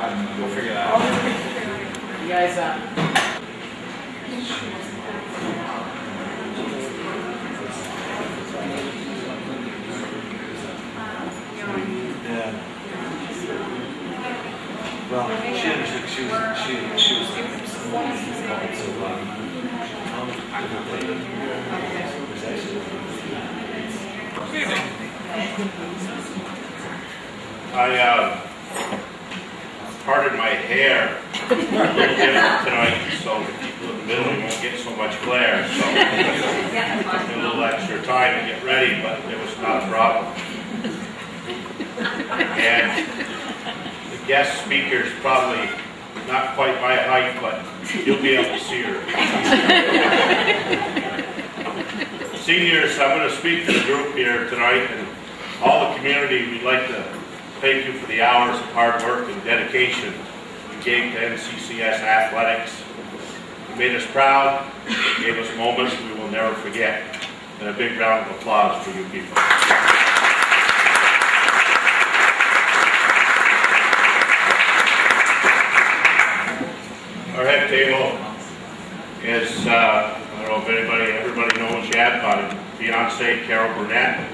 We'll figure that out. You guys, Yeah. Well, she understood. She was getting some I parted my hair a little different tonight, so the people in the middle won't get so much glare. So a little extra time to get ready, but it was not a problem. And the guest speaker's probably not quite my height, but you'll be able to see her. Seniors, I'm going to speak to the group here tonight, and all the community. We'd like to thank you for the hours of hard work and dedication you gave to NCCS athletics. You made us proud, you gave us moments we will never forget, and a big round of applause for you people. Our head table is, I don't know if everybody knows yet, my fiance, Carol Burnett.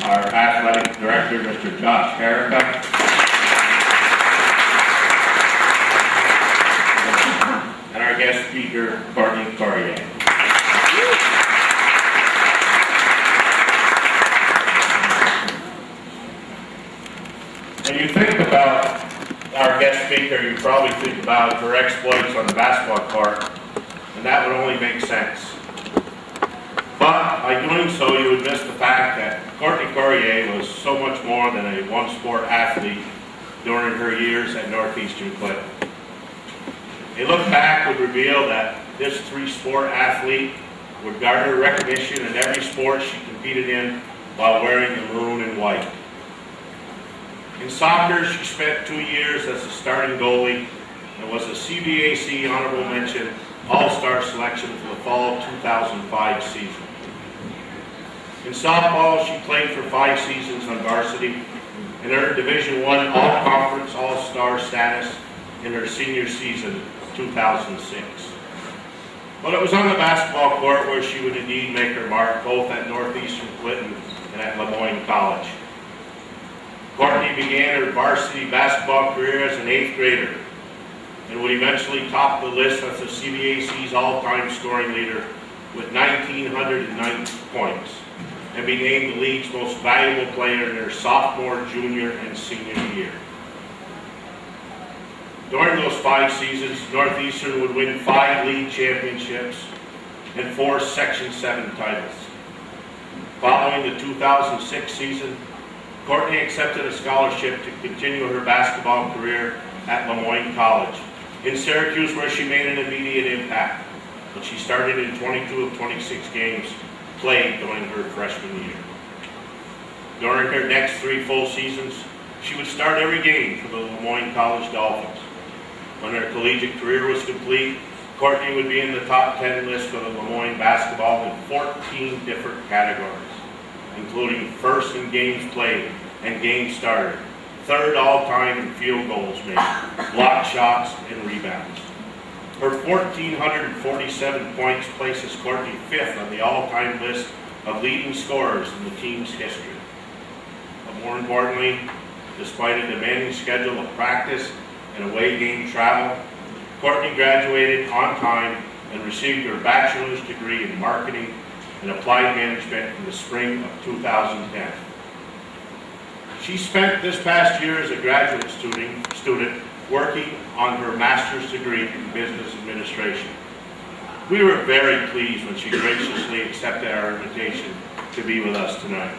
Our athletic director, Mr. Josh Herrica. And our guest speaker, Cougar. When you think about our guest speaker, you probably think about her exploits on the basketball court, and that would only make sense. But by doing so, you would miss the fact that Cougar was so much more than a one-sport athlete during her years at Northeastern Clinton. A look back would reveal that this three-sport athlete would garner recognition in every sport she competed in while wearing the maroon and white. In soccer, she spent 2 years as a starting goalie and was a CBAC honorable mention all-star selection for the fall 2005 season. In softball, she played for 5 seasons on varsity and earned Division I all-conference all-star status in her senior season of 2006. But it was on the basketball court where she would indeed make her mark, both at Northeastern Clinton and at Lemoyne College. Courtney began her varsity basketball career as an 8th grader and would eventually top the list as the CBAC's all-time scoring leader with 1,909 points and be named the league's most valuable player in her sophomore, junior, and senior year. During those 5 seasons, Northeastern would win 5 league championships and 4 Section 7 titles. Following the 2006 season, Courtney accepted a scholarship to continue her basketball career at Lemoyne College in Syracuse, where she made an immediate impact. But she started in 22 of 26 games played during her freshman year. During her next 3 full seasons, she would start every game for the Lemoyne College Dolphins. When her collegiate career was complete, Courtney would be in the top 10 list for the Lemoyne basketball in 14 different categories, including first in games played and games started, 3rd all-time in field goals made, block shots, and rebounds. Her 1,447 points places Courtney 5th on the all-time list of leading scorers in the team's history. But more importantly, despite a demanding schedule of practice and away game travel, Courtney graduated on time and received her bachelor's degree in marketing and applied management in the spring of 2010. She spent this past year as a graduate student working on her master's degree in business administration. We were very pleased when she graciously accepted our invitation to be with us tonight.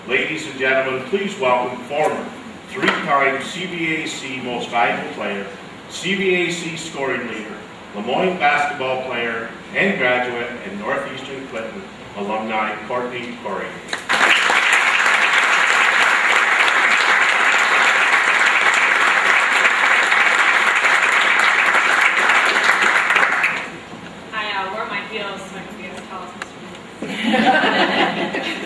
Ladies and gentlemen, please welcome former 3-time CBAC Most Valuable Player, CBAC Scoring Leader, Lemoyne basketball player and graduate, and Northeastern Clinton alumni, Courtney Cougar. I wore my heels so I could be as tall as Mr.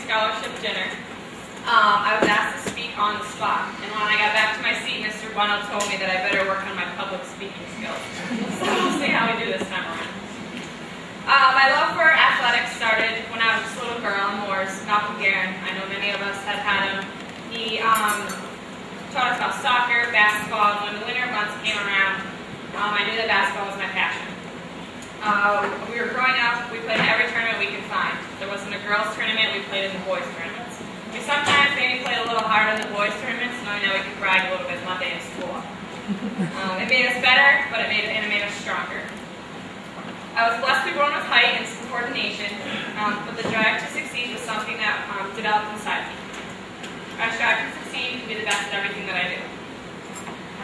scholarship dinner. I was asked to speak on the spot, and when I got back to my seat, Mr. Bunnell told me that I better work on my public speaking skills. So we'll see how we do this time around. My love for athletics started when I was just a little girl in Moore's, Malcolm Guerin. I know many of us had him. He taught us about soccer, basketball, and when the winter months came around, I knew that basketball was my passion. When we were growing up, we played in every tournament we could find. If there wasn't a girls' tournament, we played in the boys' tournaments. We sometimes maybe played a little harder in the boys' tournaments, knowing that we could brag a little bit Monday in school. It made us better, but it made us stronger. I was blessed to be born with height and some coordination, but the drive to succeed was something that developed inside me. I strive to succeed and be the best at everything that I do.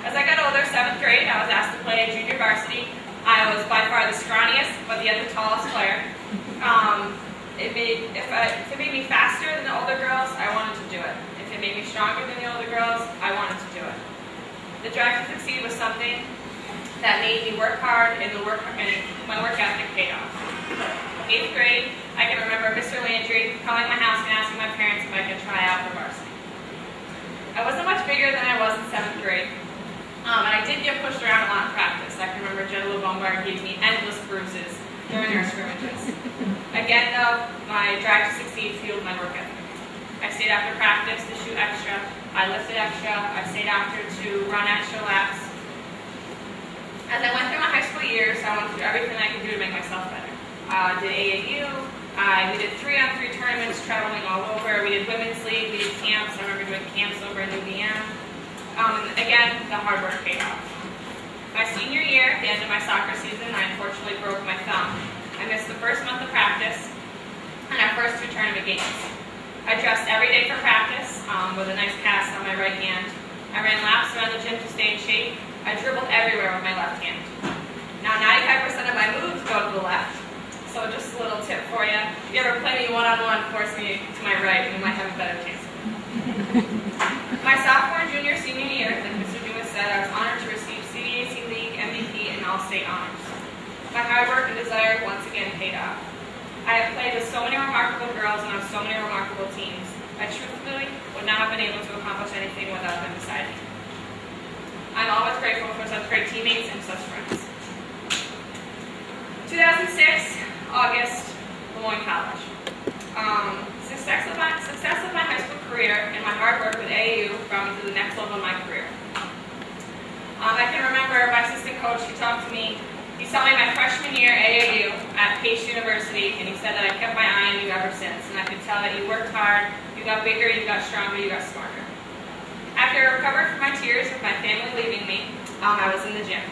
As I got older, 7th grade, I was asked to play junior varsity. I was by far the scrawniest, but yet the tallest player. If it made me faster than the older girls, I wanted to do it. If it made me stronger than the older girls, I wanted to do it. The drive to succeed was something that made me work hard, and my work ethic paid off. 8th grade, I can remember Mr. Landry calling my house and asking my parents if I could try out for varsity. I wasn't much bigger than I was in 7th grade, and I did get pushed around a lot in practice. I can remember General Bombard gave me endless bruises during our scrimmages. Again, though, my drive to succeed fueled my work ethic. I stayed after practice to shoot extra, I lifted extra, I stayed after to run extra laps. As I went through my high school years, I wanted to do everything I could do to make myself better. I did AAU, we did 3-on-3 tournaments, traveling all over. We did women's league, we did camps. I remember doing camps over in UVM. Again, the hard work paid off. My senior year, at the end of my soccer season, I unfortunately broke my thumb. I missed the first month of practice and our first 2 tournament games. I dressed every day for practice with a nice cast on my right hand. I ran laps around the gym to stay in shape. I dribbled everywhere with my left hand. Now 95% of my moves go to the left. So just a little tip for you. If you ever play me one-on-one, force me to my right, and you might have a better chance. My sophomore, junior, senior year, like Mr. Dumas said, I was honored to receive CDAC League, MVP, and All-State honors. My hard work and desire once again paid off. I have played with so many remarkable girls and on so many remarkable teams. I truthfully would not have been able to accomplish anything without them beside me. I'm always grateful for such great teammates and such friends. 2006, August, Lemoyne College. Success of my high school career and my hard work with AAU brought me to the next level in my career. I can remember my assistant coach, he talked to me, he saw me my freshman year AAU at Pace University, and he said that I kept my eye on you ever since, and I could tell that you worked hard, you got bigger, you got stronger, you got smarter. After I recovered from my tears with my family leaving me, I was in the gym.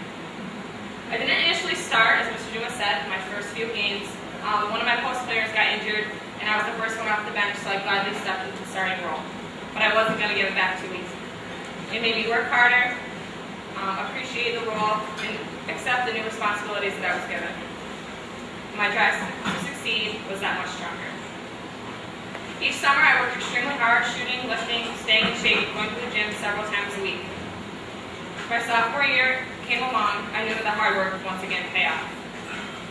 I didn't initially start, as Mr. Dumas said, my first few games. One of my post players got injured, and I was the first one off the bench, so I gladly stepped into the starting role. But I wasn't going to give it back too easy. It made me work harder, appreciate the role, and accept the new responsibilities that I was given. My drive to succeed was that much stronger. Each summer I worked extremely hard, shooting, lifting, staying in shape, going to the gym several times a week. My sophomore year came along, I knew that the hard work would once again pay off.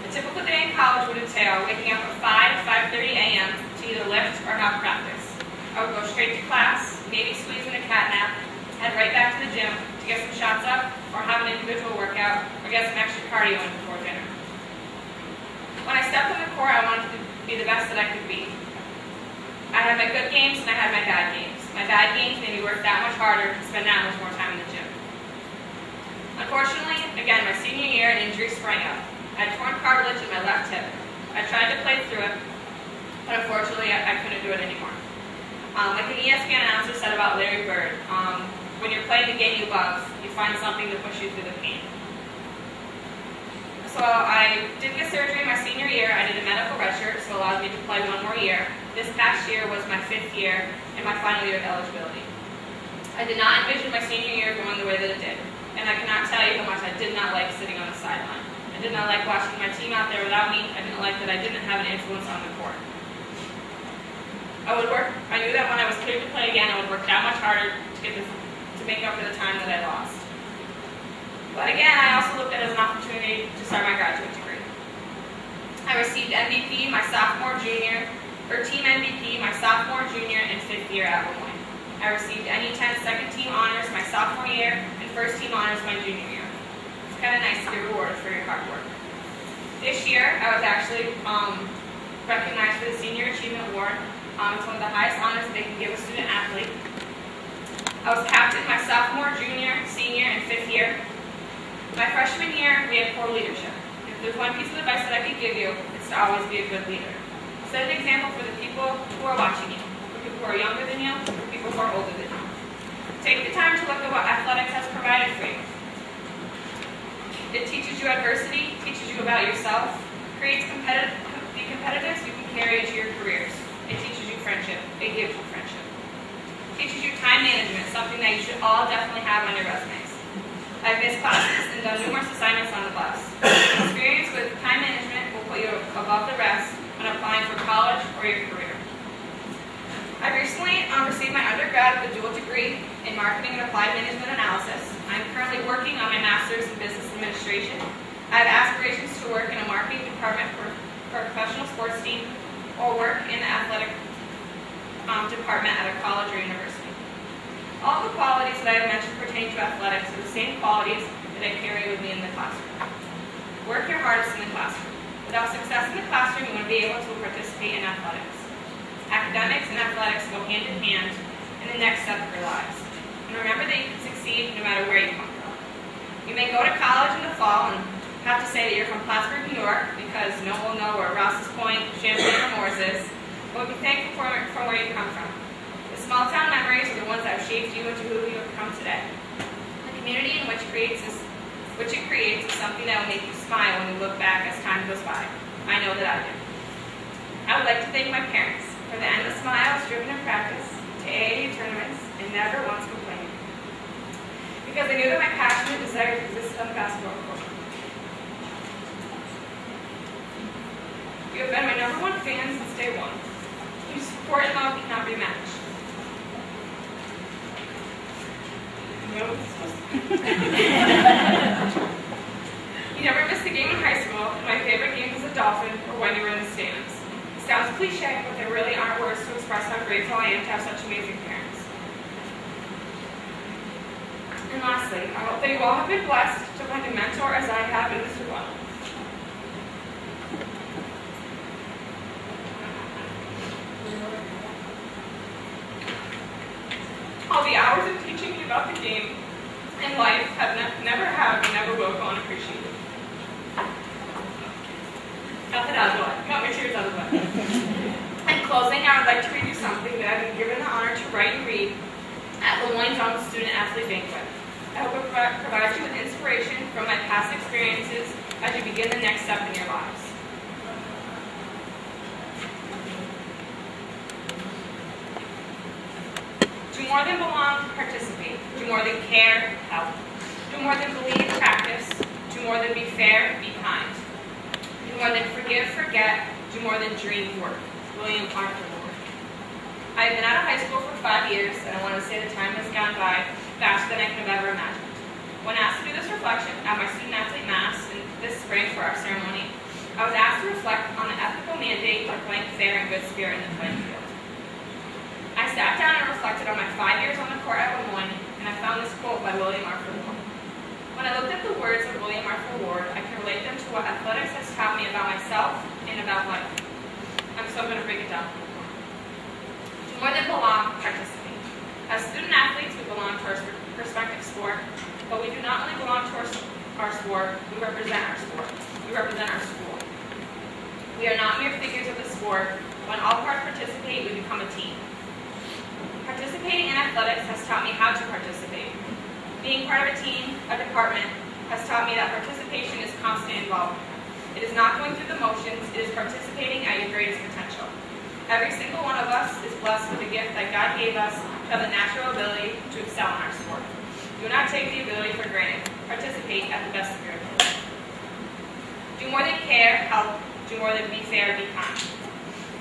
A typical day in college would entail waking up at 5:30 a.m. to either lift or have practice. I would go straight to class, maybe squeeze in a cat nap, head right back to the gym to get some shots up, or have an individual workout, or get some extra cardio in before dinner. When I stepped on the court, I wanted to be the best that I could be. I had my good games and I had my bad games. My bad games made me work that much harder and spend that much more time in the gym. Unfortunately, again, my senior year, an injury sprang up. I had torn cartilage in my left hip. I tried to play through it, but unfortunately, I couldn't do it anymore. Like an ESPN announcer said about Larry Bird, when you're playing the game you love, you find something to push you through the pain. So I did get surgery my senior year. I did a medical redshirt, so it allowed me to play one more year. This past year was my 5th year and my final year of eligibility. I did not envision my senior year going the way that it did, and I cannot tell you how much I did not like sitting on the sideline. I did not like watching my team out there without me. I didn't like that I didn't have an influence on the court. I knew that when I was cleared to play again, I would work that much harder to make up for the time that I lost. But again, I also looked at it as an opportunity to start my graduate degree. I received MVP my sophomore, junior, For team MVP my sophomore, junior, and fifth year at Lemoyne. I received NE10 second team honors my sophomore year and first team honors my junior year. It's kind of nice to get rewarded for your hard work. This year, I was actually recognized for the Senior Achievement Award. It's one of the highest honors that they can give a student athlete. I was captain my sophomore, junior, senior, and fifth year. My freshman year, we had poor leadership. If there's one piece of advice that I could give you, it's to always be a good leader. Set an example for the people who are watching you, for people who are younger than you, for people who are older than you. Take the time to look at what athletics has provided for you. It teaches you adversity, teaches you about yourself, creates the competitiveness you can carry into your careers. It teaches you friendship. It gives you friendship. It teaches you time management, something that you should all definitely have on your resumes. I've missed classes and done numerous assignments on the bus. Experience with time management will put you above the rest when applying for college or your career. I recently received my undergrad with a dual degree in marketing and applied management analysis. I'm currently working on my master's in business administration. I have aspirations to work in a marketing department for a professional sports team or work in the athletic department at a college or university. All the qualities that I have mentioned pertaining to athletics are the same qualities that I carry with me in the classroom. Work your hardest in the classroom. Without success in the classroom, you want to be able to participate in athletics. Academics and athletics go hand in hand in the next step of your lives. And remember that you can succeed no matter where you come from. You may go to college in the fall and have to say that you're from Plattsburgh, New York, because no one will know where Rouse's Point, Champlain, or Moores is, but be thankful for where you come from. The small town memories are the ones that have shaped you into who you have become today. The community in which it creates is something that will make you smile when you look back as time goes by. I know that I do. I would like to thank my parents for the endless miles driven in practice, to AAU tournaments, and never once complaining. Because I knew that my passion and desire existed on the basketball court. You have been my #1 fan since day one. Your support and love cannot be matched. You never missed a game in high school, and my favorite game was a Dolphin or when you were in the stands. It sounds cliche, but there really aren't words to express how grateful I am to have such amazing parents. And lastly, I hope that you all have been blessed to find a mentor as I have in Mr. Well. All the hours of teaching me about the game and life have never have and never will go unappreciated. Got that out of the way. Got my tears out of the way. In closing, I would like to read you something that I've been given the honor to write and read at Lemoyne's own Student Athlete Banquet. I hope it provides you with inspiration from my past experiences as you begin the next step in your lives. Do more than belong, participate. Do more than care, help. Do more than believe, practice. Do more than be fair, be kind. Do more than forgive, forget. Do more than dream, work. William Arthur Ward. I have been out of high school for 5 years, and I want to say the time has gone by faster than I could have ever imagined. When asked to do this reflection at my student athlete mass this spring for our ceremony, I was asked to reflect on the ethical mandate of playing fair and good spirit in the playing field. I sat down and reflected on my 5 years on the court at Lemoyne, and I found this quote by William Arthur Ward. When I looked at the words of William Arthur Ward, I can relate them to what athletics has taught me about myself and about life. I'm so going to break it down. Do more than belong, participate. As student athletes, we belong to our respective sport, but we do not only belong to our sport, we represent our sport. We represent our school. We are not mere figures of the sport. When all parts participate, we become a team. Participating in athletics has taught me how to participate. Being part of a team, a department, has taught me that participation is constant involvement. It is not going through the motions, it is participating at your greatest potential. Every single one of us is blessed with a gift that God gave us to have the natural ability to excel in our sport. Do not take the ability for granted. Participate at the best of your ability. Do more than care, help. Do more than be fair, be kind.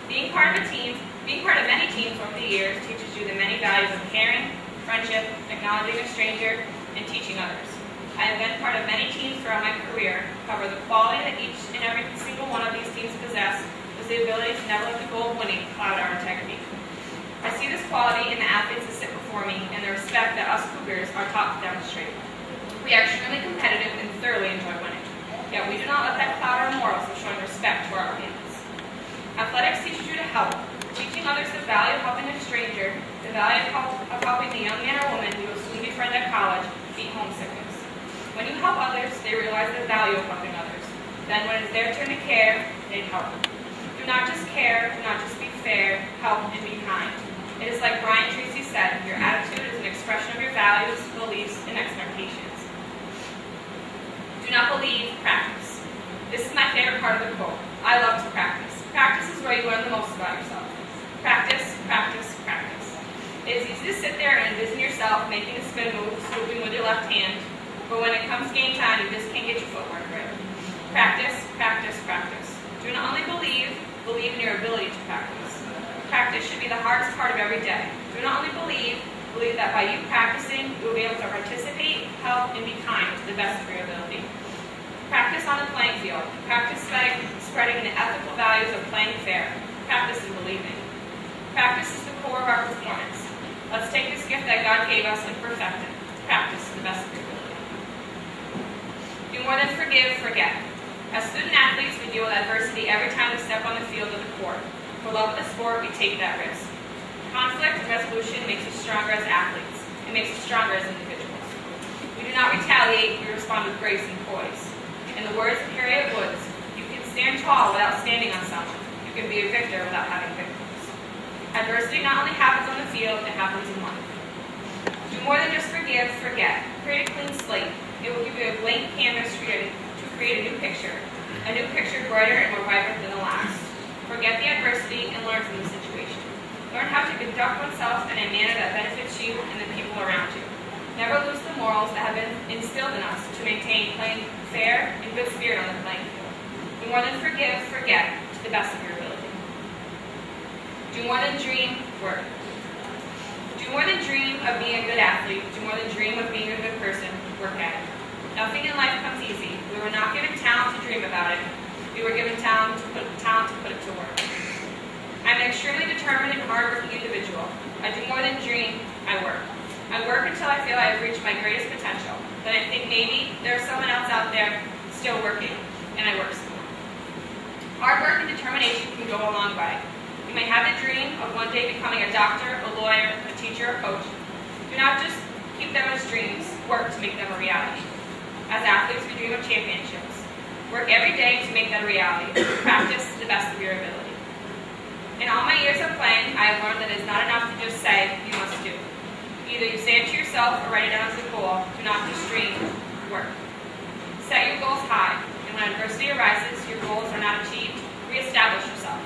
Being part of many teams over the years teaches you the many values of caring, friendship, acknowledging a stranger, and teaching others. I have been part of many teams throughout my career. However, the quality that each and every single one of these teams possess was the ability to never let the goal of winning cloud our integrity. I see this quality in the athletes that sit before me and the respect that us Cougars are taught to demonstrate. We are extremely competitive and thoroughly enjoy winning, yet we do not let that cloud our morals of showing respect to our opponents. Athletics teaches you to help, teaching others the value of helping a stranger, the value of helping the young man or woman you will soon be friend at college beat homesickness. When you help others, they realize the value of helping others. Then when it's their turn to care, they help. Do not just care, do not just be fair, help and be kind. It is like Brian Tracy said, your attitude is an expression of your values, beliefs, and expectations. Do not believe, practice. This is my favorite part of the quote. I love to practice. Practice is where you learn the most about yourself. Practice, practice, practice. It is easy to sit there and envision yourself making a spin move, swooping with your left hand, but when it comes game time, you just can't get your footwork right. Practice, practice, practice. Do not only believe in your ability to practice. Practice should be the hardest part of every day. Do not only believe that by you practicing, you will be able to participate, help, and be kind to the best of your ability. Practice on the playing field. Practice spreading the ethical values of playing fair. Practice is believing. Practice is the core of our performance. Let's take this gift that God gave us and perfect it. Practice to the best of your ability. Do more than forgive, forget. As student athletes, we deal with adversity every time we step on the field of the court. For love of the sport, we take that risk. Conflict and resolution makes us stronger as athletes. It makes us stronger as individuals. We do not retaliate, we respond with grace and poise. In the words of Harriet Woods, you can stand tall without standing on someone. You can be a victor without having victims. Adversity not only happens on the field, it happens in life. Do more than just forgive, forget. Create a clean slate. It will give you a blank canvas to create a new picture brighter and more vibrant than the last. Forget the adversity and learn from the situation. Learn how to conduct oneself in a manner that benefits you and the people around you. Never lose the morals that have been instilled in us to maintain playing fair and good spirit on the playing field. Do more than forgive, forget to the best of your ability. Do more than dream, work. Do more than dream of being a good athlete. Do more than dream of being a good person, work at it. Nothing in life comes easy. We were not given talent to dream about it. We were given talent to put it to work. I'm an extremely determined and hardworking individual. I do more than dream, I work. I work until I feel I have reached my greatest potential. Then I think maybe there's someone else out there still working, and I work some more. Hard work and determination can go a long way. You may have the dream of one day becoming a doctor, a lawyer, a teacher, or coach. Do not just keep them as dreams, work to make them a reality. As athletes, we dream of championships. Work every day to make that a reality. Practice to the best of your ability. In all my years of playing, I have learned that it is not enough to just say, you must do. Either you say it to yourself or write it down as a goal. Do not just dream, work. Set your goals high, and when adversity arises, your goals are not achieved, reestablish yourself.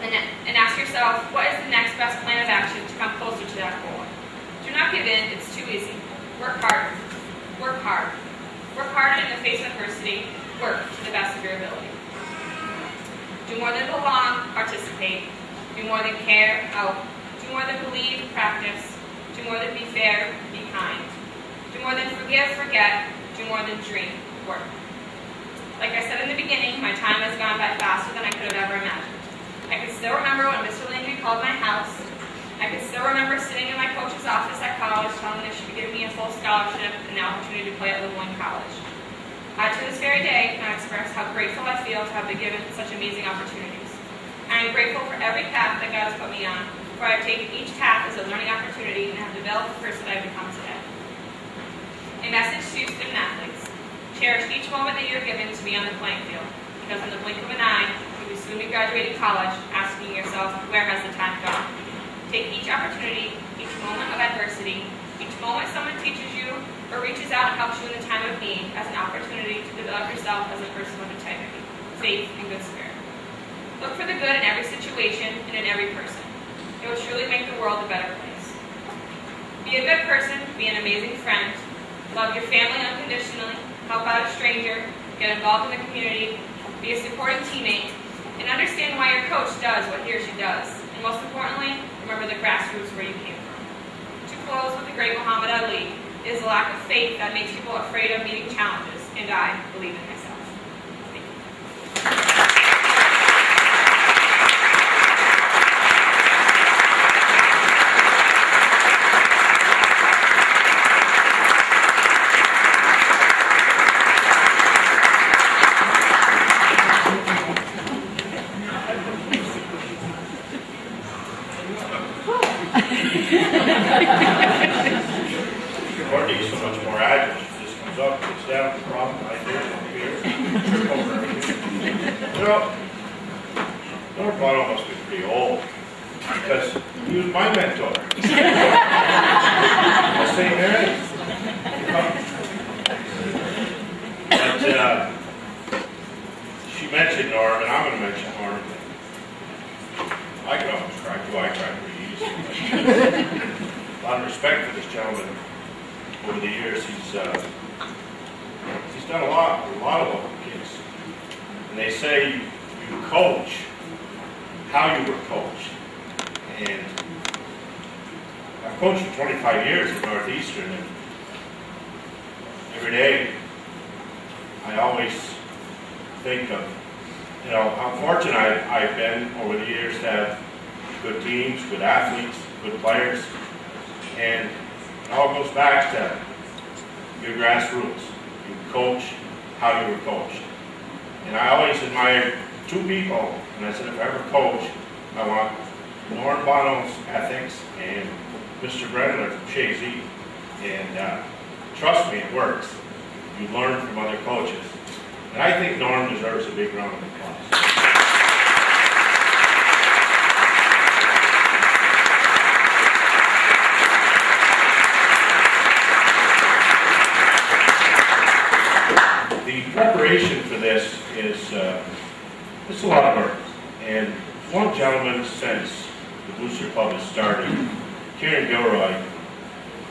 And ask yourself, what is the next best plan of action to come closer to that goal? Do not give in, it's too easy. Work hard. Work hard. Work harder in the face of adversity. Work to the best of your ability. Do more than belong, participate. Do more than care, help. Do more than believe, practice. Do more than be fair, be kind. Do more than forgive, forget. Do more than dream, work. Like I said in the beginning, my time has gone by faster than I could have ever imagined. I can still remember when Mr. Landry called my house. I can still remember sitting in my coach's office at college telling me they should be giving me a full scholarship and the opportunity to play at level 1 college. I, to this very day, can express how grateful I feel to have been given such amazing opportunities. I am grateful for every path that God has put me on, for I have taken each path as a learning opportunity and have developed the person I have become today. A message to student athletes. Cherish each moment that you are given to be on the playing field, because in the blink of an eye, you will soon be graduating college, asking yourself, where has the time gone? Take each opportunity, each moment of adversity, each moment someone teaches you or reaches out and helps you in the time of need as an opportunity to develop yourself as a person with integrity, faith, and good spirit. Look for the good in every situation and in every person. It will truly make the world a better place. Be a good person, be an amazing friend, love your family unconditionally, help out a stranger, get involved in the community, be a supporting teammate, and understand why your coach does what he or she does. And most importantly, remember the grassroots where you came from. To close with the great Muhammad Ali, it is a lack of faith that makes people afraid of meeting challenges, and I believe in myself. Thank you. Courtney's so much more agile. She just comes up, gets down, the problem, I do it, trip over everything. You know, Norm Bono must be pretty old, because he was my mentor. The same age. But she mentioned Norm, and I'm going to mention Norm. I can almost cry too. I cry pretty easy. A lot of respect for this gentleman. Over the years, he's done a lot with a lot of local kids. And they say you coach how you were coached. And I've coached for 25 years at Northeastern, and every day I always think of, you know, how fortunate I've been over the years to have good teams, good athletes, good players, and it all goes back to your grassroots. You coach how you were coached. And I always admired two people, and I said, if I ever coach, I want Norm Bono's ethics and Mr. Brendler from Shazy. And trust me, it works. You learn from other coaches. And I think Norm deserves a big round of applause. The preparation for this is it's a lot of work. And one gentleman, since the Booster Club has started, Kieran Gilroy,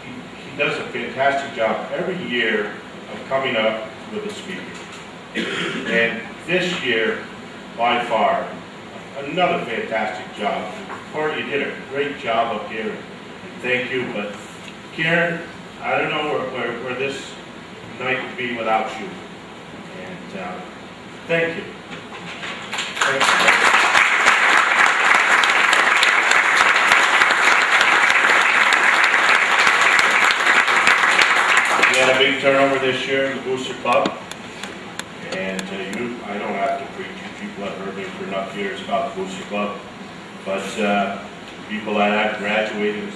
he does a fantastic job every year of coming up with a speaker. And this year, by far, another fantastic job. Corey, you did a great job up here, and thank you. But Kieran, I don't know where this night would be without you. And thank you. Thank you. We had a big turnover this year in the Booster Club. And I don't have to preach. You people have heard me for enough years about the Booster Club. But people that have graduating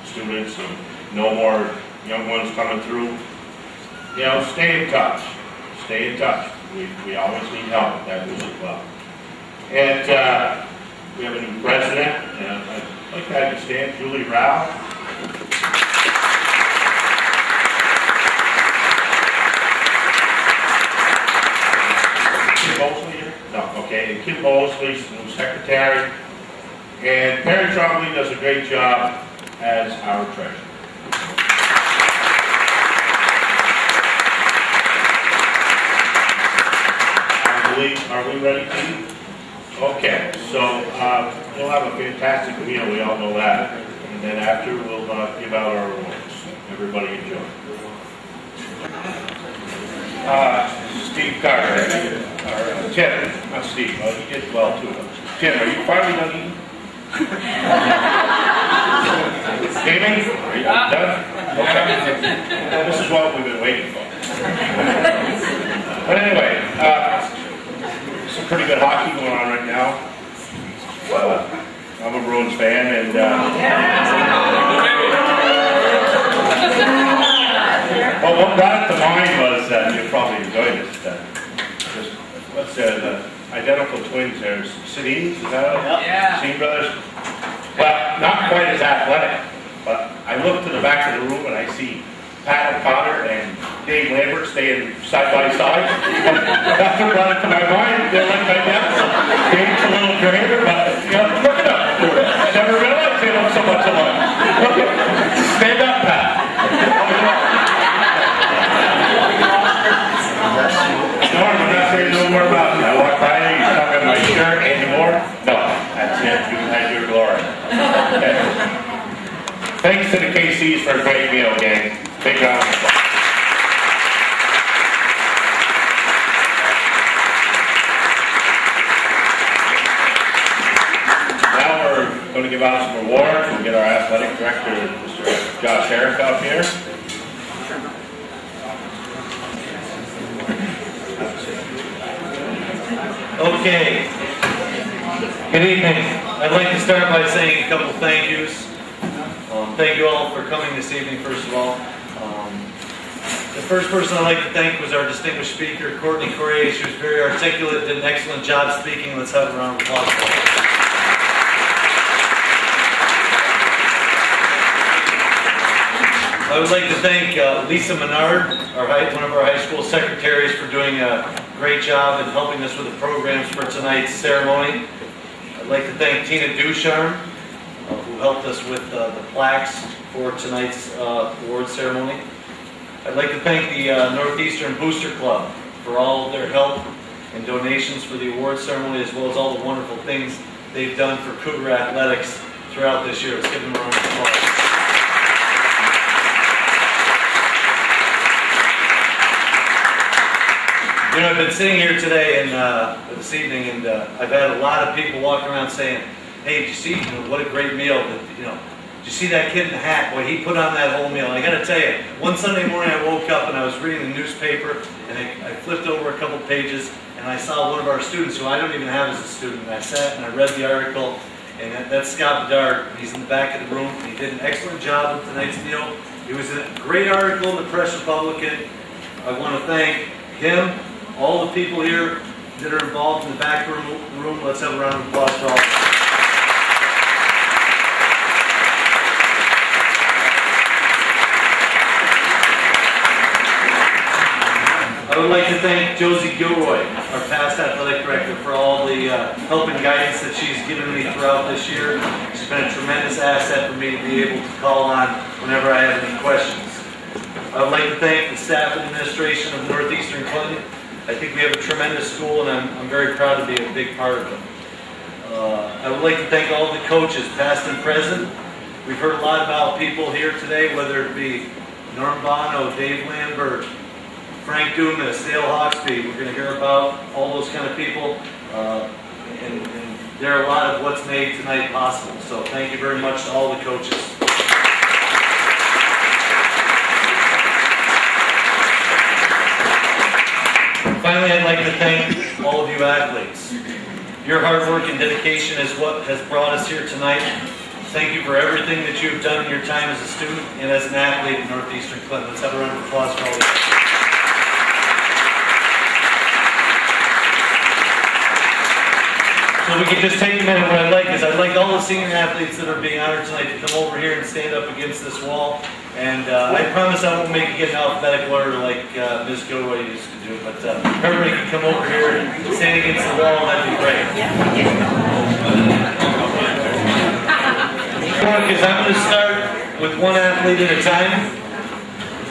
students and no more young ones coming through, you know, stay in touch. Stay in touch. We always need help at that Booster Club. And we have a new president. And I'd like to have you stand, Julie Rao. No, okay, and Kim Mosley's the new secretary, and Perry Trombley does a great job as our treasurer. Are we ready, Pete? Okay, so we'll have a fantastic meal, we all know that, and then after we'll give out our awards. Everybody enjoy. Steve Carter, or Tim, not Steve, he did well too. Tim, are you finally done eating? Jamie, are you done? Okay. This is what we've been waiting for. But anyway, some pretty good hockey going on right now. I'm a Bruins fan, and well, what brought it to mind was you'll probably enjoy this. What's the identical twins there? Sedin, is that it? Yeah. Sedin brothers. Well, not quite as athletic, but I look to the back of the room and I see Pat O'Connor and Dave Lambert staying side by side. That's what brought it to my mind. They're like my dad. Dave's a little greater, but you know, look it up. I never realized they look so much alike. Stand up, Pat. Norm, I'm not saying no more about it. I walked by you, you're talking about my shirt anymore? No, that's it. You had your glory. Okay. Thanks to the KCs for a great meal, gang. Big round of applause. Now we're going to give out some awards. We'll get our athletic director, Mr. Josh Herrick, up here. Okay. Good evening. I'd like to start by saying a couple thank yous. Thank you all for coming this evening, first of all. The first person I'd like to thank was our distinguished speaker, Courtney Correa. She was very articulate, did an excellent job speaking. Let's have a round of applause for her. I would like to thank Lisa Menard, one of our high school secretaries, for doing a great job in helping us with the programs for tonight's ceremony. I'd like to thank Tina Ducharme, who helped us with the plaques for tonight's award ceremony. I'd like to thank the Northeastern Booster Club for all of their help and donations for the award ceremony, as well as all the wonderful things they've done for Cougar athletics throughout this year. Let's give them a round of applause. You know, I've been sitting here today and this evening, and I've had a lot of people walking around saying, "Hey, did you see? What a great meal! Did you see that kid in the hat? Boy, he put on that whole meal." And I got to tell you, one Sunday morning I woke up and I was reading the newspaper, and I flipped over a couple pages, and I saw one of our students who I don't even have as a student. And I sat and I read the article, and that's Scott Bedard. He's in the back of the room. He did an excellent job with tonight's meal. It was a great article in the Press Republican. I want to thank him. All the people here that are involved in the back room, let's have a round of applause for all of them. I would like to thank Josie Gilroy, our past athletic director, for all the help and guidance that she's given me throughout this year. She's been a tremendous asset for me to be able to call on whenever I have any questions. I would like to thank the staff and administration of Northeastern Clinton. I think we have a tremendous school, and I'm very proud to be a big part of it. I would like to thank all the coaches, past and present. We've heard a lot about people here today, whether it be Norm Bono, Dave Lambert, Frank Dumas, Dale Hawksby. We're going to hear about all those kind of people, and they're a lot of what's made tonight possible. So thank you very much to all the coaches. Finally, I'd like to thank all of you athletes. Your hard work and dedication is what has brought us here tonight. Thank you for everything that you've done in your time as a student and as an athlete at Northeastern Clinton. Let's have a round of applause for all of you. So we can just take a minute. What I'd like is I'd like all the senior athletes that are being honored tonight to come over here and stand up against this wall. And I promise I won't make it get in alphabetical order like Ms. Gilroy used to do. But everybody can come over here and stand against the wall. That'd be great. Because I'm going to start with one athlete at a time.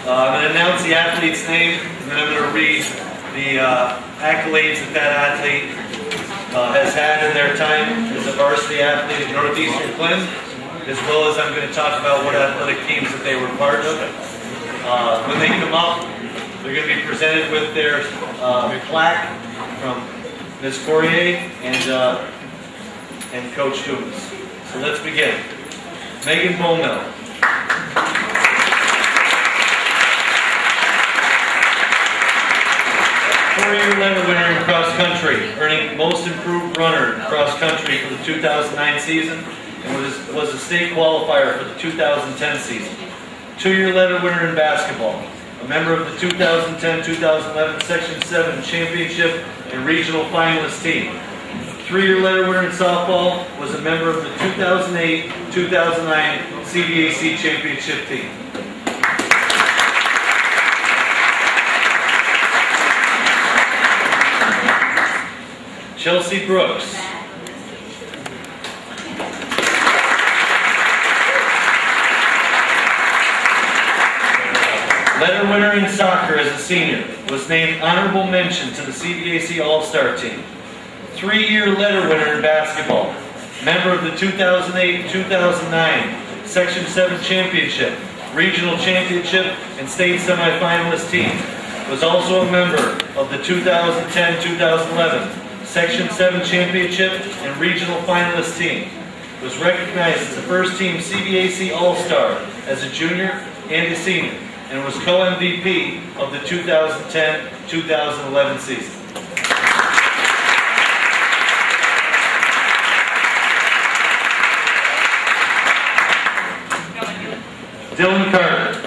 I'm going to announce the athlete's name, and then I'm going to read the accolades that athlete has had in their time as a varsity athlete at Northeastern Clinton, as well as I'm going to talk about what athletic teams that they were part of. When they come up, they're going to be presented with their plaque from Ms. Correa and Coach Dumas. So let's begin. Megan Bowmel. Four-year letter winner in cross country, earning Most Improved Runner in cross country for the 2009 season, and was a state qualifier for the 2010 season. Two-year letter winner in basketball, a member of the 2010-2011 Section 7 Championship and Regional Finalist team. Three-year letter winner in softball, was a member of the 2008-2009 CBAC Championship team. Chelsea Brooks. Letter winner in soccer as a senior, was named honorable mention to the CBAC All-Star team. Three-year letter winner in basketball, member of the 2008-2009 Section 7 Championship, Regional Championship, and State Semifinalist team. Was also a member of the 2010-2011 Section 7 Championship and Regional Finalist team. Was recognized as the first team CBAC All-Star as a junior and a senior, and was co-MVP of the 2010-2011 season. Dylan Carter.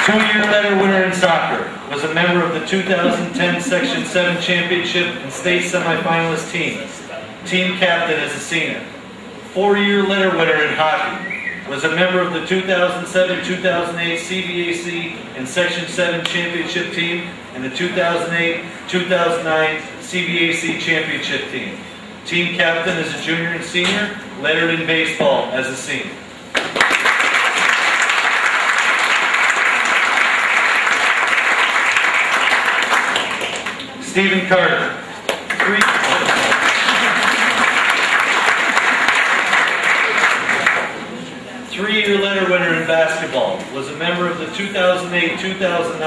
Two-year letter winner in soccer. Was a member of the 2010 Section 7 Championship and state semifinalist team. Team captain as a senior. Four-year letter winner in hockey. Was a member of the 2007-2008 CBAC and Section 7 Championship team and the 2008-2009 CBAC Championship team. Team captain as a junior and senior, lettered in baseball as a senior. Stephen Carter. Three-year letter winner in basketball. Was a member of the 2008-2009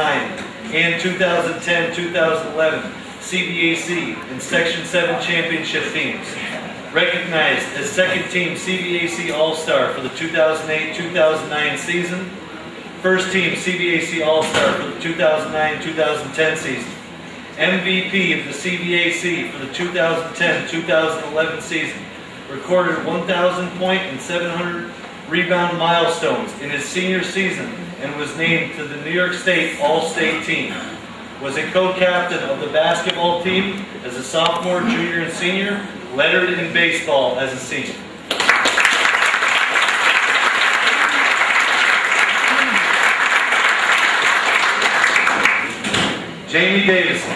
and 2010-2011 CBAC and Section 7 Championship teams. Recognized as second team CBAC All-Star for the 2008-2009 season. First team CBAC All-Star for the 2009-2010 season. MVP of the CBAC for the 2010-2011 season. Recorded 1,000 point and 700 rebound milestones in his senior season and was named to the New York State All-State team. Was a co-captain of the basketball team as a sophomore, junior, and senior, lettered in baseball as a senior. Jamie Davison.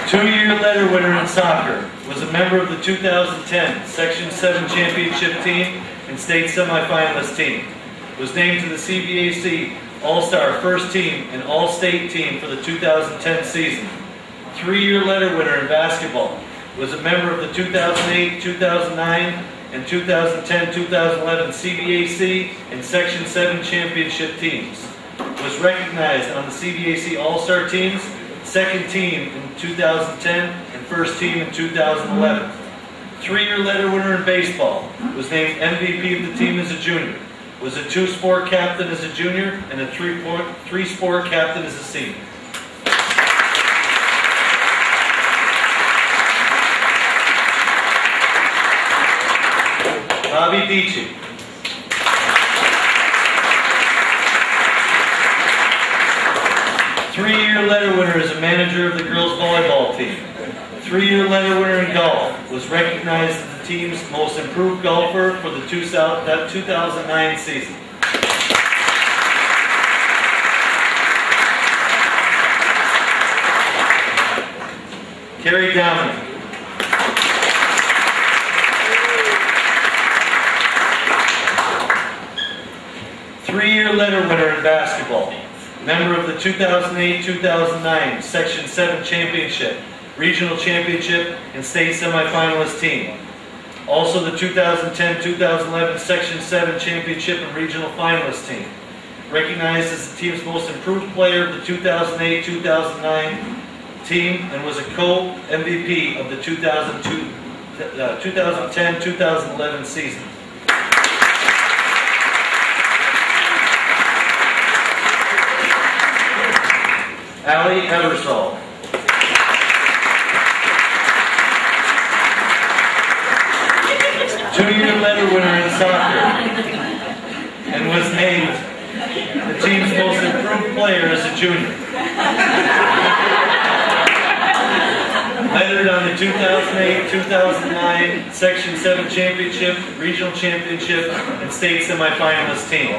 Two-year letter winner in soccer. Was a member of the 2010 Section 7 Championship team and state semifinalist team. Was named to the CBAC All-Star First Team and All-State team for the 2010 season. Three-year letter winner in basketball. Was a member of the 2008, 2009, and 2010-2011 CBAC and Section 7 Championship teams. Was recognized on the CBAC All-Star teams, second team in 2010 and first team in 2011. Three-year letter winner in baseball. Was named MVP of the team as a junior. Was a two-sport captain as a junior and a three-sport captain as a senior. Bobby Dici. Three-year letter winner as a manager of the girls volleyball team. Three-year letter winner in golf. Was recognized as the team's most improved golfer for the 2009 season. Carrie Downey. Three-year letter winner in basketball. Member of the 2008-2009 Section 7 Championship, Regional Championship, and State Semifinalist team. Also the 2010-2011 Section 7 Championship and Regional Finalist team. Recognized as the team's most improved player of the 2008-2009 team and was a co-MVP of the 2010-2011 season. Allie Ebersol. Two-year letter winner in soccer and was named the team's most improved player as a junior. Lettered on the 2008-2009 Section 7 Championship, Regional Championship, and State Semifinalist team.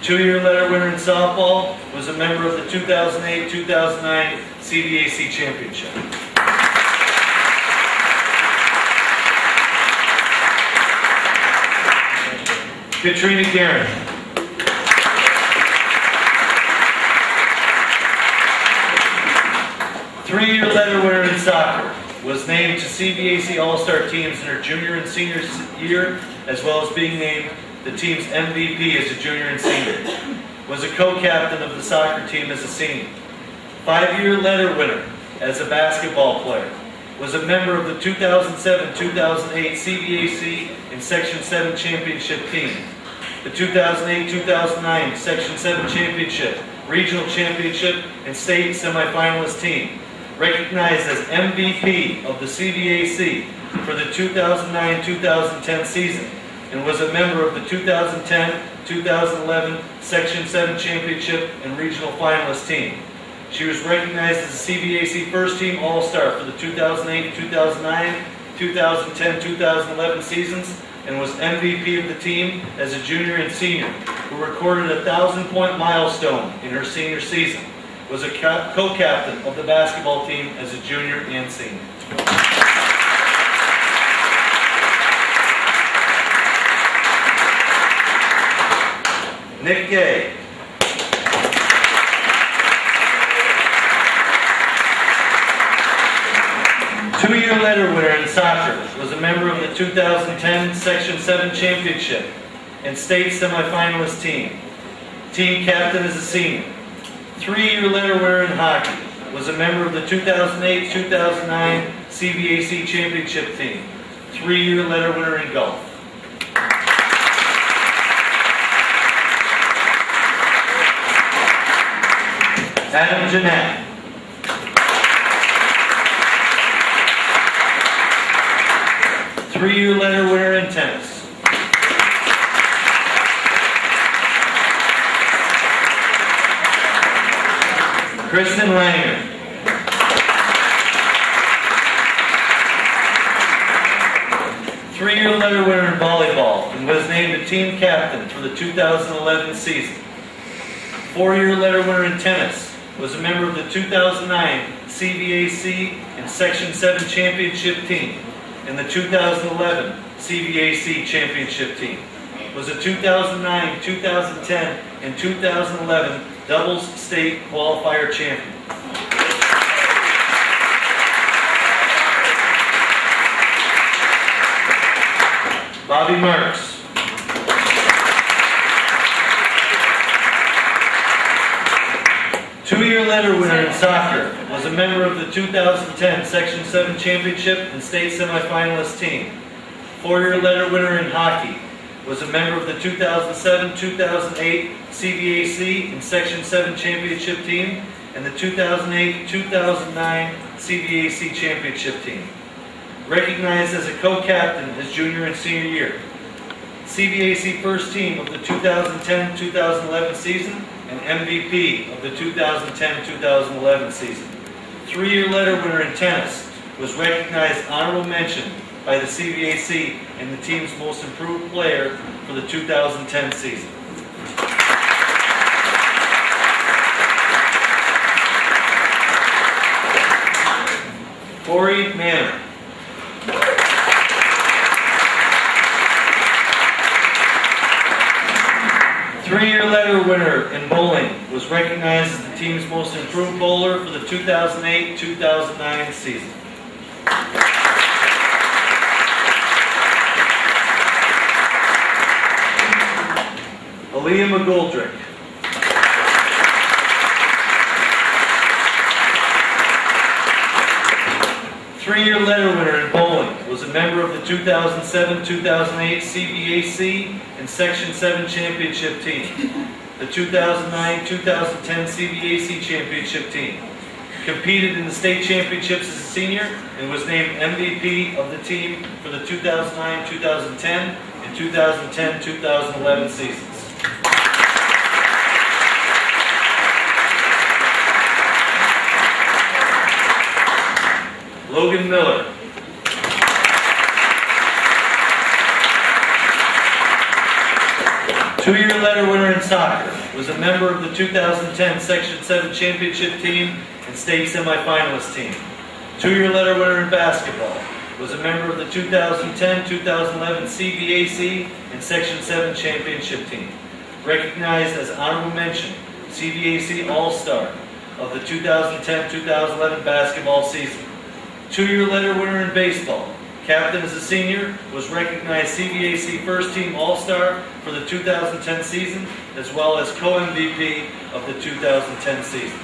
Two-year letter winner in softball, was a member of the 2008-2009 CBAC Championship. Katrina Guerin. Three-year letter winner in soccer, was named to CBAC All-Star teams in her junior and senior year, as well as being named the team's MVP as a junior and senior. Was a co-captain of the soccer team as a senior. Five-year letter winner as a basketball player. Was a member of the 2007-2008 CBAC and Section 7 Championship team. The 2008-2009 Section 7 Championship, Regional Championship, and State Semifinalist team. recognized as MVP of the CVAC for the 2009-2010 season, and was a member of the 2010-2011 Section 7 Championship and Regional Finalist team. She was recognized as a CVAC First Team All-Star for the 2008-2009, 2010-2011 seasons, and was MVP of the team as a junior and senior, who recorded a 1,000-point milestone in her senior season. Was a co-captain of the basketball team as a junior and senior. Nick Gay. Two-year letter winner in soccer, was a member of the 2010 Section 7 Championship and state semifinalist team. Team captain as a senior. Three-year letter winner in hockey, was a member of the 2008-2009 CVAC Championship team. Three-year letter winner in golf. Adam Jeanette. Three-year letter winner in tennis. Kristen Langer. Three-year letter winner in volleyball and was named the team captain for the 2011 season. Four-year letter winner in tennis. Was a member of the 2009 CVAC and Section 7 Championship team and the 2011 CVAC Championship team. Was a 2009, 2010, and 2011 doubles state qualifier champion. Bobby Marks. Two-year letter winner in soccer, was a member of the 2010 Section 7 Championship and state semifinalist team. Four-year letter winner in hockey, was a member of the 2007-2008 CVAC and Section 7 Championship team and the 2008-2009 CVAC Championship team. Recognized as a co-captain his junior and senior year. CVAC First Team of the 2010-2011 season and MVP of the 2010-2011 season. Three-year letter winner in tennis, was recognized honorable mention by the CVAC and the team's most improved player for the 2010 season. Corey Manor. Three-year letter winner in bowling, was recognized as the team's most improved bowler for the 2008-2009 season. Aaliyah McGoldrick. Three-year letter winner in bowling, was a member of the 2007-2008 CVAC and Section 7 Championship team, the 2009-2010 CVAC Championship team. Competed in the state championships as a senior and was named MVP of the team for the 2009-2010 and 2010-2011 seasons. Logan Miller. Two-year letter winner in soccer, was a member of the 2010 Section 7 Championship team and state semifinalist team. Two-year letter winner in basketball, was a member of the 2010-2011 CVAC and Section 7 Championship team. Recognized as honorable mention, CVAC All-Star of the 2010-2011 basketball season. Two-year letter winner in baseball, captain as a senior, was recognized CVAC First Team All-Star for the 2010 season, as well as co-MVP of the 2010 season.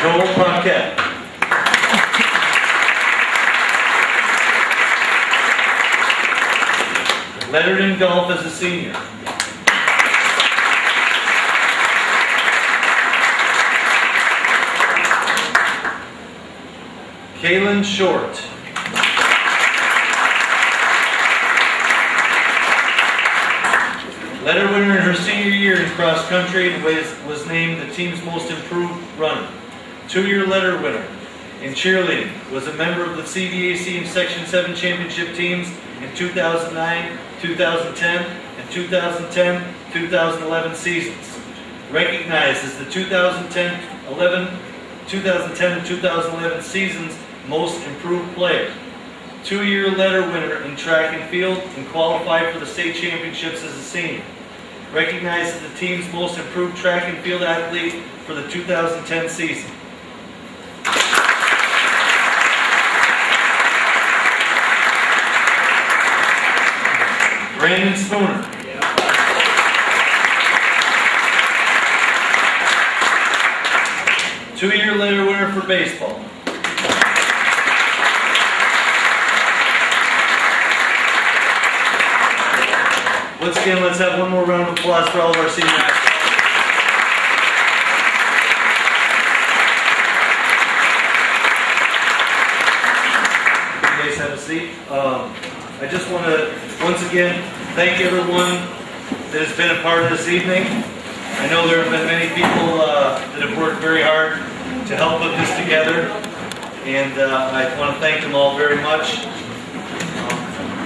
Joel Banquet. Lettered in golf as a senior. Kaylin Short. Letter winner in her senior year in cross country and was named the team's most improved runner. 2-year letter winner in cheerleading, was a member of the CVAC and Section 7 championship teams in 2009, 2010, and 2010-2011 seasons. Recognized as the 2010 and 2011 seasons most improved player. 2-year letter winner in track and field and qualified for the state championships as a senior. Recognized as the team's most improved track and field athlete for the 2010 season. Brandon Spooner. 2-year letter winner for baseball. Once again, let's have one more round of applause for all of our senior athletes. You guys have a seat. I just want to, once again, thank everyone that has been a part of this evening. I know there have been many people that have worked very hard to help put this together, and I want to thank them all very much.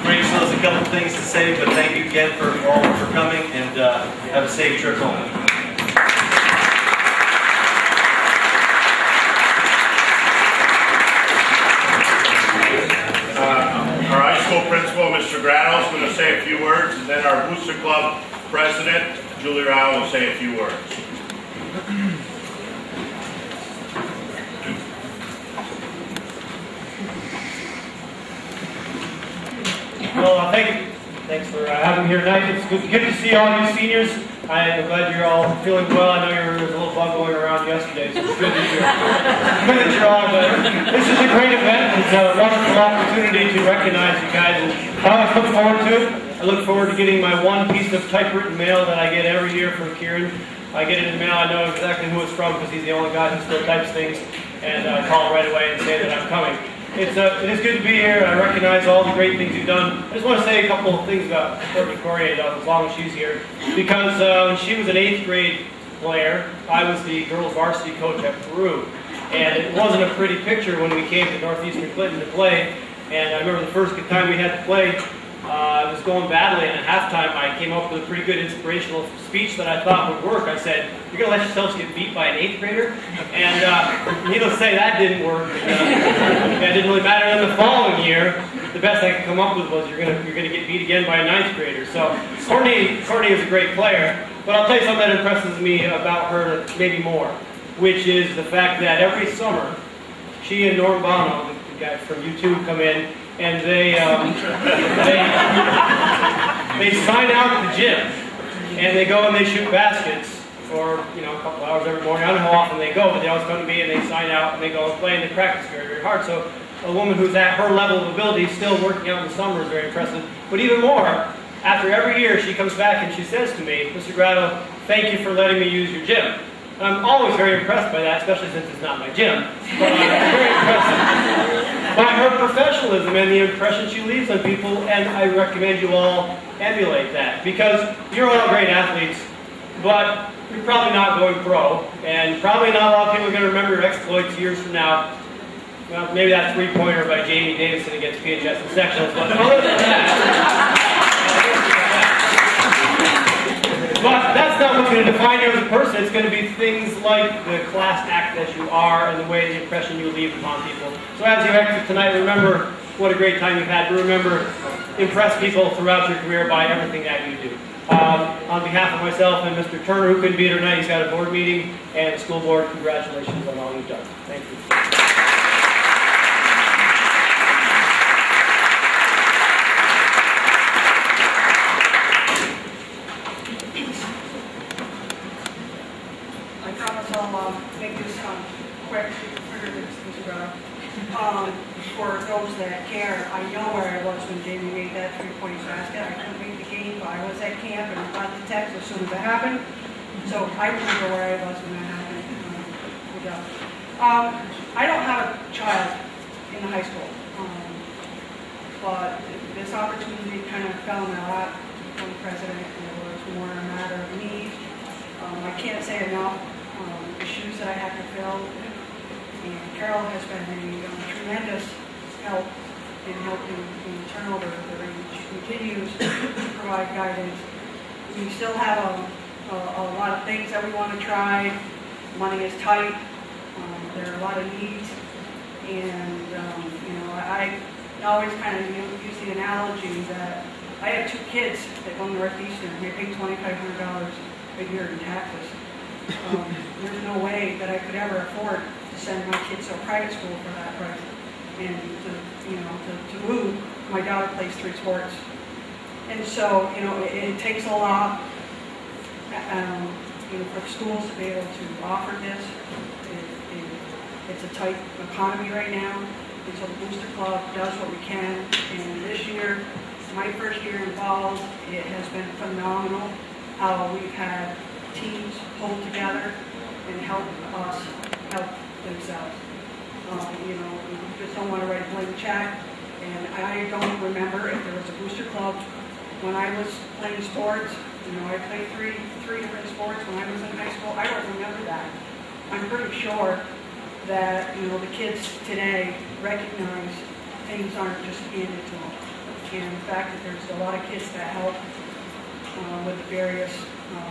Frank still has a couple things to say, but thank you again for all for coming, and have a safe trip home. Our high school principal, Mr. Grano, is going to say a few words, and then our Booster Club president, Julie Rao, will say a few words. Well, thanks for having me here tonight. It's good to see all you seniors. I'm glad you're all feeling well. I know there was a little bug going around yesterday, so it's good that you're all good. This is a great event. It's a wonderful opportunity to recognize you guys, and I look forward to it. I look forward to getting my one piece of typewritten mail that I get every year from Kieran. I get it in the mail. I know exactly who it's from because he's the only guy who still types things, and I call right away and say that I'm coming. It is good to be here. I recognize all the great things you've done. I just want to say a couple of things about Courtney Corrier, as long as she's here, because when she was an 8th grade player, I was the girls varsity coach at Peru, and it wasn't a pretty picture when we came to Northeastern Clinton to play. And I remember the first time we had to play, I was going badly, and at halftime I came up with a pretty good inspirational speech that I thought would work. I said, "You're going to let yourselves get beat by an 8th grader?" And needless to say, that didn't work. That didn't really matter. And the following year, the best I could come up with was, you're going to get beat again by a 9th grader. So Courtney is a great player, but I'll tell you something that impresses me about her maybe more, which is the fact that every summer, she and Norm Bono, the guy from U2, come in, and they sign out at the gym, and they go and they shoot baskets for a couple hours every morning. I don't know how often they go, but they always come to me and they sign out and they go and play, and they practice very, very hard. So a woman who's at her level of ability, still working out in the summer, is very impressive. But even more, after every year she comes back and she says to me, "Mr. Grado, thank you for letting me use your gym." I'm always very impressed by that, especially since it's not my gym. But I'm very impressed by her professionalism and the impression she leaves on people, and I recommend you all emulate that, because you're all great athletes, but you're probably not going pro, and probably not a lot of people are going to remember your exploits years from now. Well, maybe that three-pointer by Jamie Davison against PHS in sectionals, but other than that, but that's not what's going to define you as a person. It's going to be things like the class act that you are and the way, the impression you leave upon people. So as you exit tonight, remember what a great time you've had. Remember, impress people throughout your career by everything that you do. On behalf of myself and Mr. Turner, who couldn't be here tonight, he's got a board meeting, and the school board, congratulations on all you've done. Thank you. I'll make this quick for those that care. I know where I was when Jamie made that three-point basket. I couldn't make the game, but I was at camp and I got the text as soon as it happened. So I remember where I was when that happened. I don't have a child, in the high school. But this opportunity kind of fell in my lap from the president, and it was more a matter of need. I can't say enough the shoes that I have to fill, and Carol has been a tremendous help in helping in turnover. She continues to provide guidance. We still have a lot of things that we want to try. Money is tight. There are a lot of needs, and you know, I always kind of use the analogy that I have 2 kids that go to Northeastern. They pay $2,500 a year in taxes. There's no way that I could ever afford to send my kids to a private school for that price, and to move. My daughter plays 3 sports, and so it takes a lot. For schools to be able to offer this. It's a tight economy right now, and so the Booster Club does what we can. And this year, my first year involved, it has been phenomenal how we've had teams pull together and help us help themselves. We just don't want to write a blank check, and I don't remember if there was a Booster Club when I was playing sports. I played three different sports when I was in high school. I don't remember that. I'm pretty sure that the kids today recognize things aren't just handed to them, and the fact that there's a lot of kids that help with the various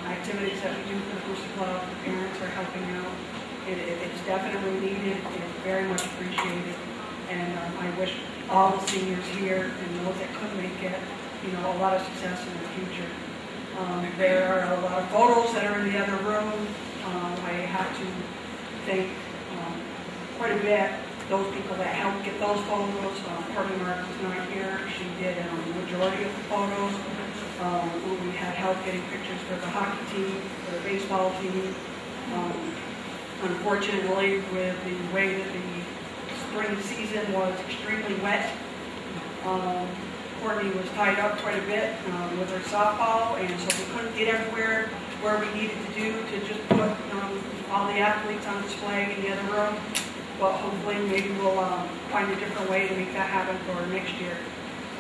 activities that we do for the Booster Club. The parents are helping out. It's definitely needed. It's very much appreciated, and I wish all the seniors here and those that couldn't make it, a lot of success in the future. There are a lot of photos that are in the other room. I have to thank quite a bit those people that helped get those photos. Courtney Marks is not here. She did the majority of the photos. We had help getting pictures for the hockey team, for the baseball team. Unfortunately, with the way that the spring season was extremely wet, Courtney was tied up quite a bit with her softball, and so we couldn't get everywhere where we needed to do to just put all the athletes on display in the other room. But hopefully maybe we'll find a different way to make that happen for next year.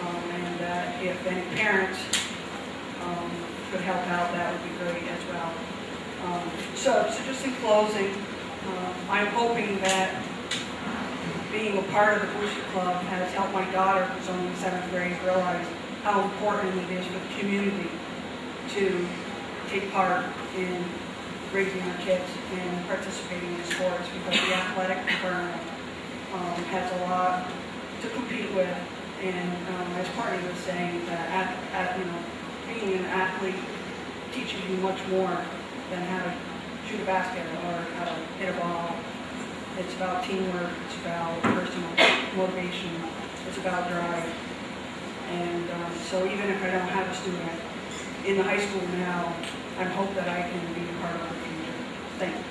And if any parents could help out, that would be great as well. So just in closing, I'm hoping that being a part of the Booster Club has helped my daughter, who's only in 7th grade, realize how important it is for the community to take part in raising our kids and participating in sports, because the athletic department has a lot to compete with. And as Courtney was saying, that being an athlete teaches you much more than how to shoot a basket or how to hit a ball. It's about teamwork, it's about personal motivation, it's about drive. And so even if I don't have a student in the high school now, I hope that I can be a part of the future. Thank you.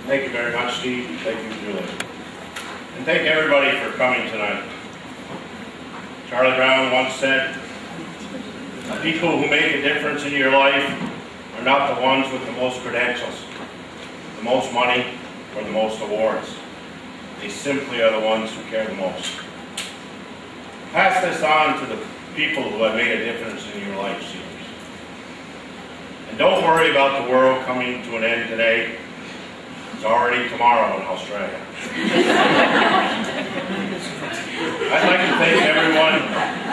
Thank you very much, Steve. Thank you, Julie. And thank everybody for coming tonight. Charlie Brown once said, "The people who make a difference in your life are not the ones with the most credentials, the most money, or the most awards. They simply are the ones who care the most." Pass this on to the people who have made a difference in your life, seniors. And don't worry about the world coming to an end today. It's already tomorrow in Australia. I'd like to thank everyone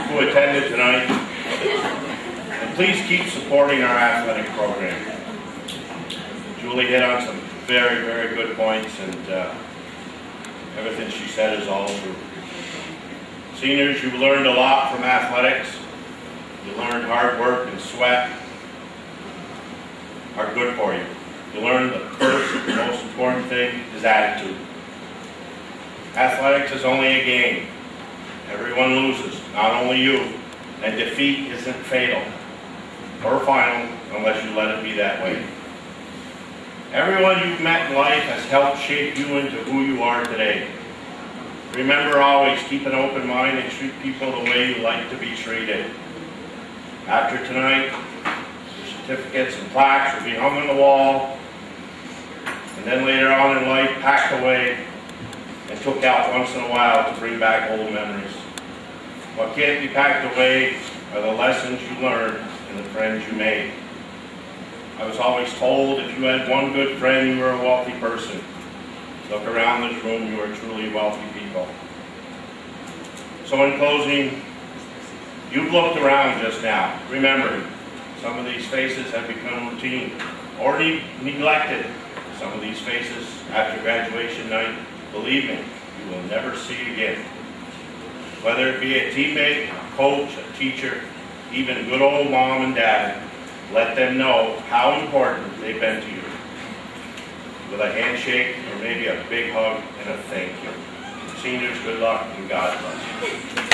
who attended tonight. And please keep supporting our athletic program. Julie hit on some very, very good points, and everything she said is all true. Seniors, you learned a lot from athletics. You learned hard work and sweat are good for you. You learn the first, the most important thing is attitude. Athletics is only a game. Everyone loses, not only you. And defeat isn't fatal or final unless you let it be that way. Everyone you've met in life has helped shape you into who you are today. Remember always, keep an open mind and treat people the way you like to be treated. After tonight, your certificates and plaques will be hung on the wall, and then later on in life, packed away and took out once in a while to bring back old memories. What can't be packed away are the lessons you learned and the friends you made. I was always told if you had one good friend, you were a wealthy person. Look around this room, you are truly wealthy people. So in closing, you've looked around just now. Remember, some of these faces have become routine or neglected. Some of these faces after graduation night, believe me, you will never see again. Whether it be a teammate, a coach, a teacher, even good old mom and dad, let them know how important they've been to you. With a handshake or maybe a big hug and a thank you. Seniors, good luck and God bless you.